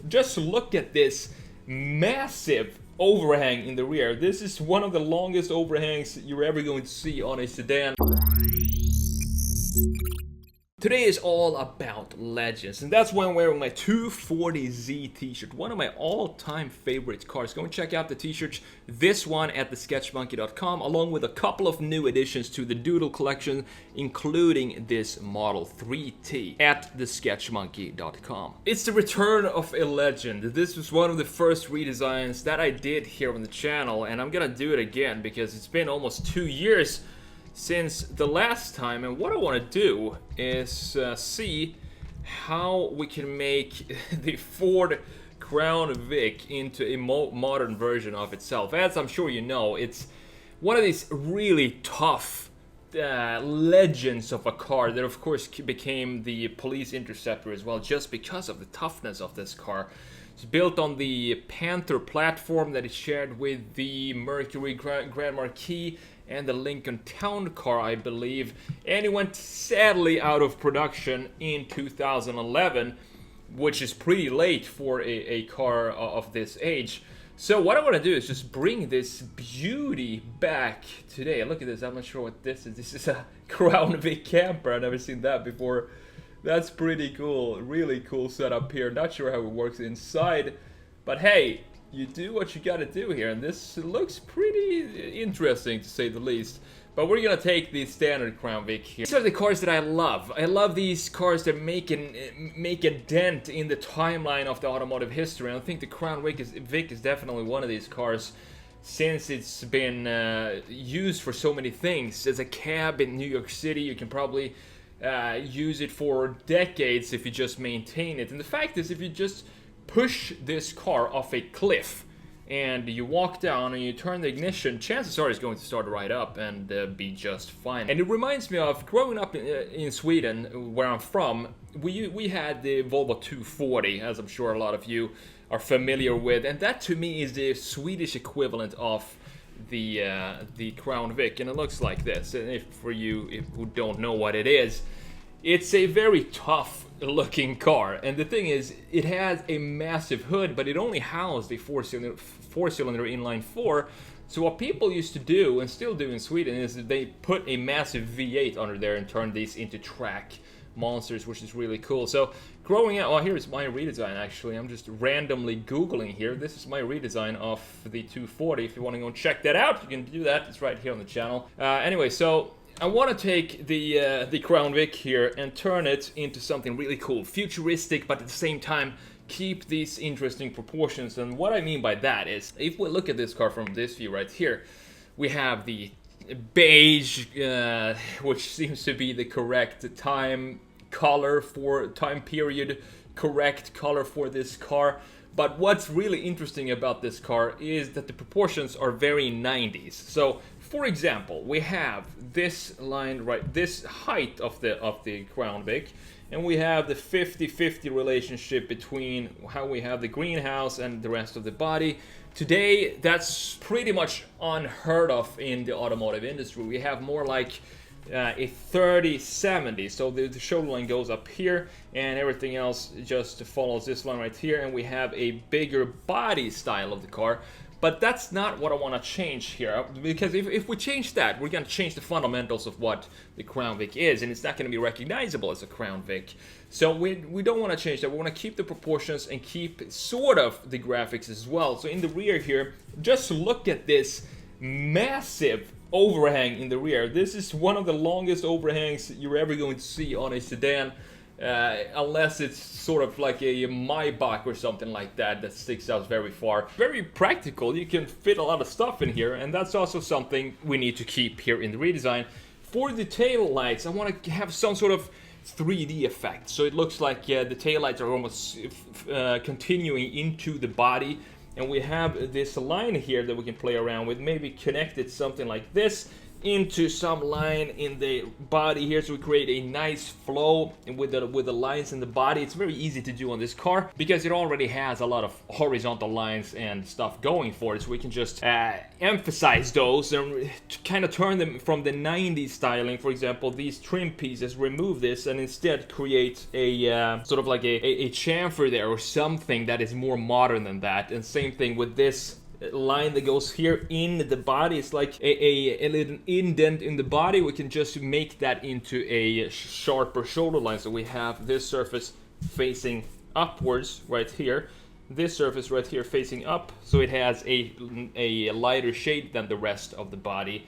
Just look at this massive overhang in the rear. This is one of the longest overhangs you're ever going to see on a sedan. Today is all about legends, and that's why I'm wearing my 240Z t-shirt, one of my all-time favorite cars. Go and check out the t-shirts, this one at TheSketchMonkey.com, along with a couple of new additions to the Doodle collection, including this Model 3T at TheSketchMonkey.com. It's the return of a legend. This was one of the first redesigns that I did here on the channel, and I'm gonna do it again because it's been almost 2 years since the last time, and what I want to do is see how we can make the Ford Crown Vic into a modern version of itself. As I'm sure you know, it's one of these really tough legends of a car that of course became the police interceptor as well, just because of the toughness of this car. It's built on the Panther platform that is shared with the Mercury Grand Marquis and the Lincoln Town Car, I believe, and it went sadly out of production in 2011, which is pretty late for a car of this age. So what I want to do is just bring this beauty back today. Look at this, I'm not sure what this is. This is a Crown Vic camper, I've never seen that before. That's pretty cool, really cool setup here. Not sure how it works inside, but hey, you do what you gotta do here, and this looks pretty interesting to say the least. But we're gonna take the standard Crown Vic here. These are the cars that I love. I love these cars that make a dent in the timeline of the automotive history. And I think the Crown Vic is definitely one of these cars, since it's been used for so many things. As a cab in New York City, you can probably use it for decades if you just maintain it. And the fact is, if you just push this car off a cliff and you walk down and you turn the ignition, chances are it's going to start right up and be just fine. And it reminds me of growing up in Sweden, where I'm from. We had the Volvo 240, as I'm sure a lot of you are familiar with, and that to me is the Swedish equivalent of the Crown Vic, and it looks like this. And if for you who don't know what it is, it's a very tough looking car, and the thing is, it has a massive hood, but it only housed a four-cylinder inline 4. So what people used to do, and still do in Sweden, is that they put a massive V8 under there and turn these into track monsters, which is really cool. So growing up, here's my redesign actually. I'm just randomly Googling here. This is my redesign of the 240. If you want to go and check that out, you can do that. It's right here on the channel. Anyway, so I want to take the Crown Vic here and turn it into something really cool, futuristic, but at the same time keep these interesting proportions. And what I mean by that is, if we look at this car from this view right here, we have the beige, which seems to be the correct time period correct color for this car. But what's really interesting about this car is that the proportions are very 90s. So, for example, we have this line right, this height of the Crown Vic, and we have the 50-50 relationship between how we have the greenhouse and the rest of the body. Today, that's pretty much unheard of in the automotive industry. We have more like a 30-70, so the shoulder line goes up here and everything else just follows this line right here, and we have a bigger body style of the car. But that's not what I want to change here, because if we change that, we're going to change the fundamentals of what the Crown Vic is, and it's not going to be recognizable as a Crown Vic. So we don't want to change that. We want to keep the proportions and keep sort of the graphics as well. So in the rear here, just look at this massive overhang in the rear. This is one of the longest overhangs you're ever going to see on a sedan, unless it's sort of like a Maybach or something like that sticks out very far. Very practical, you can fit a lot of stuff in here, and that's also something we need to keep here in the redesign. For the tail lights, I want to have some sort of 3D effect, so it looks like the tail lights are almost continuing into the body. And we have this line here that we can play around with, maybe connect it something like this, into some line in the body here, so we create a nice flow with the lines in the body. It's very easy to do on this car because it already has a lot of horizontal lines and stuff going for it, so we can just emphasize those and kind of turn them from the 90s styling. For example, these trim pieces, remove this and instead create a sort of like a chamfer there or something that is more modern than that. And same thing with this line that goes here in the body. It's like a little indent in the body. We can just make that into a sharper shoulder line. So we have this surface facing upwards right here, this surface right here facing up, so it has a lighter shade than the rest of the body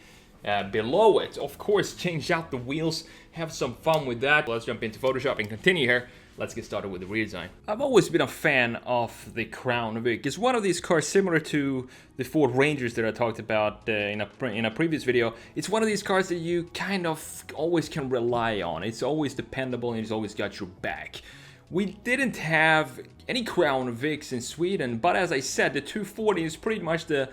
below it. Of course, change out the wheels, have some fun with that. Let's jump into Photoshop and continue here. Let's get started with the redesign. I've always been a fan of the Crown Vic. It's one of these cars similar to the Ford Rangers that I talked about in a previous video. It's one of these cars that you kind of always can rely on. It's always dependable and it's always got your back. We didn't have any Crown Vics in Sweden, but as I said, the 240 is pretty much the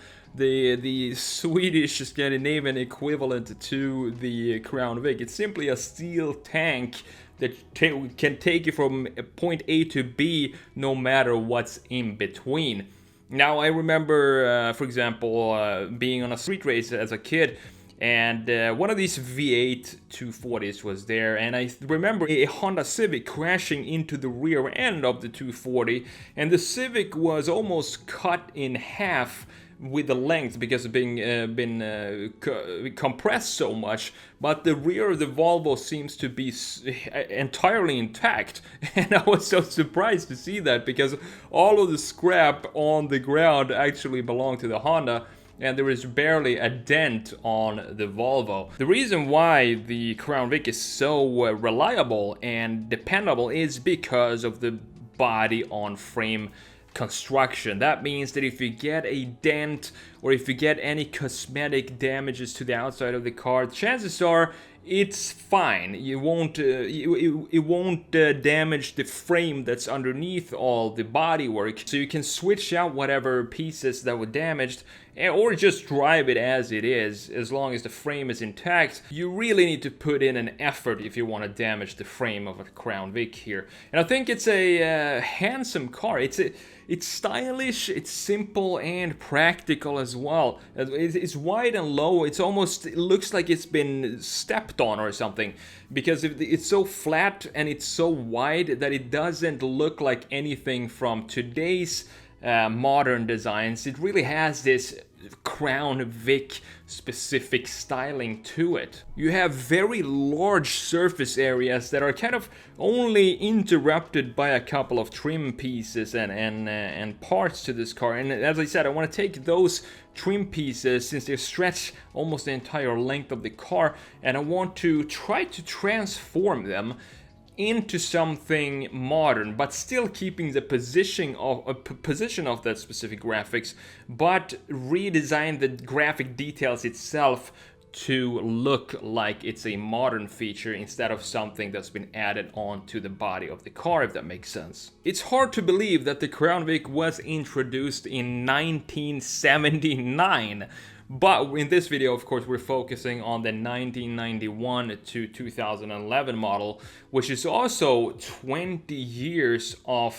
Swedish Scandinavian equivalent to the Crown Vic. It's simply a steel tank that can take you from point A to B no matter what's in between. Now, I remember, for example, being on a street race as a kid, and one of these V8 240s was there, and I remember a Honda Civic crashing into the rear end of the 240, and the Civic was almost cut in half with the length because of being compressed so much, but the rear of the Volvo seems to be entirely intact, and I was so surprised to see that because all of the scrap on the ground actually belonged to the Honda, and there is barely a dent on the Volvo. The reason why the Crown Vic is so reliable and dependable is because of the body-on-frame construction. That means that if you get a dent or if you get any cosmetic damages to the outside of the car, chances are it's fine. You won't it won't damage the frame that's underneath all the bodywork. So you can switch out whatever pieces that were damaged or just drive it as it is, as long as the frame is intact. You really need to put in an effort if you want to damage the frame of a Crown Vic here. And I think it's a handsome car. It's stylish, it's simple and practical as well. It's wide and low. It looks like it's been stepped on or something, because it's so flat and it's so wide that it doesn't look like anything from today's modern designs. It really has this Crown Vic specific styling to it. You have very large surface areas that are kind of only interrupted by a couple of trim pieces and parts to this car. And as I said, I want to take those trim pieces, since they stretch almost the entire length of the car, and I want to try to transform them into something modern, but still keeping the position of that specific graphics, but redesign the graphic details itself to look like it's a modern feature instead of something that's been added on to the body of the car, if that makes sense. It's hard to believe that the Crown Vic was introduced in 1979. But in this video, of course, we're focusing on the 1991 to 2011 model, which is also 20 years of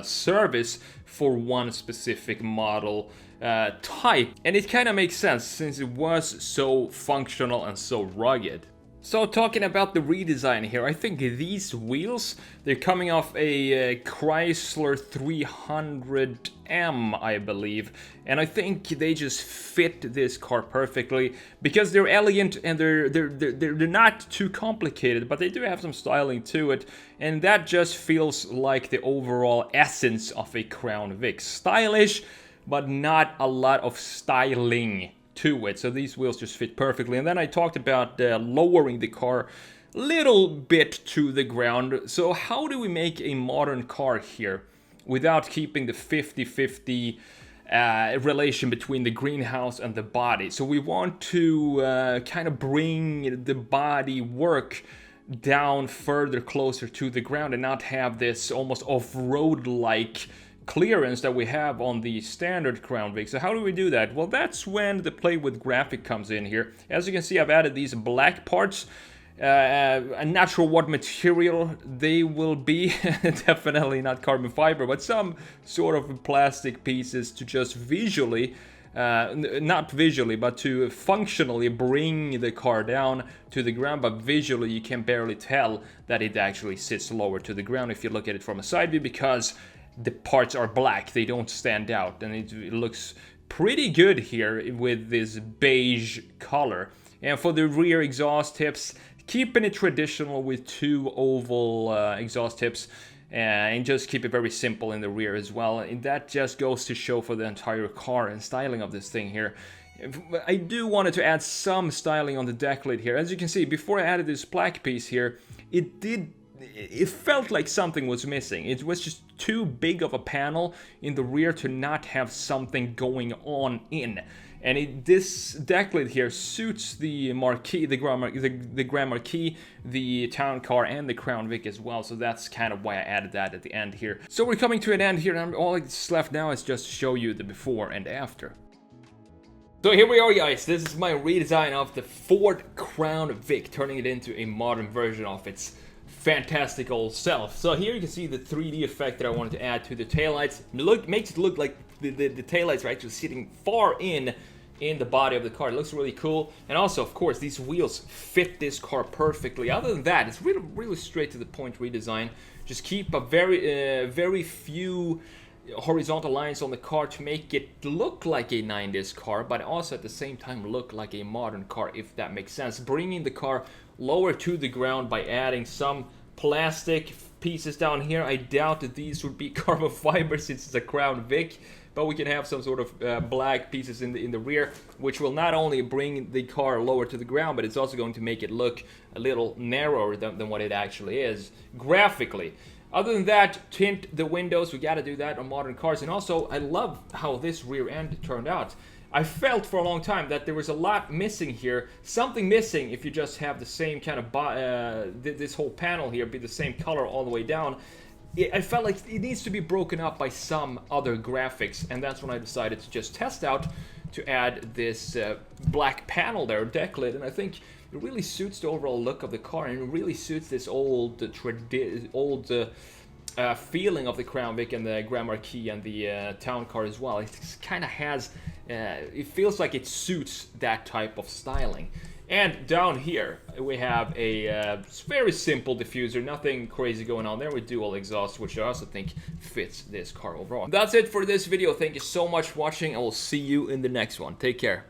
service for one specific model type. And it kind of makes sense since it was so functional and so rugged. So talking about the redesign here, I think these wheels, they're coming off a Chrysler 300M, I believe, and I think they just fit this car perfectly because they're elegant and they're not too complicated, but they do have some styling to it, and that just feels like the overall essence of a Crown Vic. Stylish, but not a lot of styling to it, so these wheels just fit perfectly. And then I talked about lowering the car a little bit to the ground. So how do we make a modern car here without keeping the 50-50 relation between the greenhouse and the body? So we want to kind of bring the body work down further closer to the ground and not have this almost off-road like clearance that we have on the standard Crown Vic. So how do we do that? Well, that's when the play with graphic comes in here. As you can see, I've added these black parts. I'm not sure what material they will be. Definitely not carbon fiber, but some sort of plastic pieces to just visually, not visually, but to functionally bring the car down to the ground. But visually you can barely tell that it actually sits lower to the ground if you look at it from a side view, because the parts are black, they don't stand out, and it looks pretty good here with this beige color. And for the rear exhaust tips, keeping it traditional with 2 oval exhaust tips, and just keep it very simple in the rear as well. And that just goes to show for the entire car and styling of this thing here. I do wanted to add some styling on the deck lid here. As you can see, before I added this black piece here, it felt like something was missing. It was just too big of a panel in the rear to not have something going on in. And this deck lid here suits the Marquis, the Grand Marquis, the Town Car, and the Crown Vic as well. So that's kind of why I added that at the end here. So we're coming to an end here, and all that's left now is just to show you the before and after. So here we are, guys. This is my redesign of the Ford Crown Vic, turning it into a modern version of its fantastic old self. So here you can see the 3D effect that I wanted to add to the taillights. Makes it look like the taillights are actually sitting far in the body of the car. It looks really cool. And also, of course, these wheels fit this car perfectly. Other than that, it's really straight to the point redesign. Just keep a very few horizontal lines on the car to make it look like a 90s car, but also at the same time look like a modern car, if that makes sense. Bringing the car lower to the ground by adding some plastic pieces down here. I doubt that these would be carbon fiber since it's a Crown Vic, but we can have some sort of black pieces in the rear, which will not only bring the car lower to the ground, but it's also going to make it look a little narrower than what it actually is graphically. Other than that, tint the windows. We got to do that on modern cars. And also, I love how this rear end turned out. I felt for a long time that there was a lot missing here. Something missing if you just have the same kind of this whole panel here be the same color all the way down. I felt like it needs to be broken up by some other graphics, and that's when I decided to just test out to add this black panel there, deck lid, and I think it really suits the overall look of the car, and it really suits this old feeling of the Crown Vic and the Grand Marquis and the Town Car as well. It kind of has, it feels like it suits that type of styling. And down here we have a very simple diffuser, nothing crazy going on there with dual exhaust, which I also think fits this car overall. That's it for this video. Thank you so much for watching. I will see you in the next one. Take care.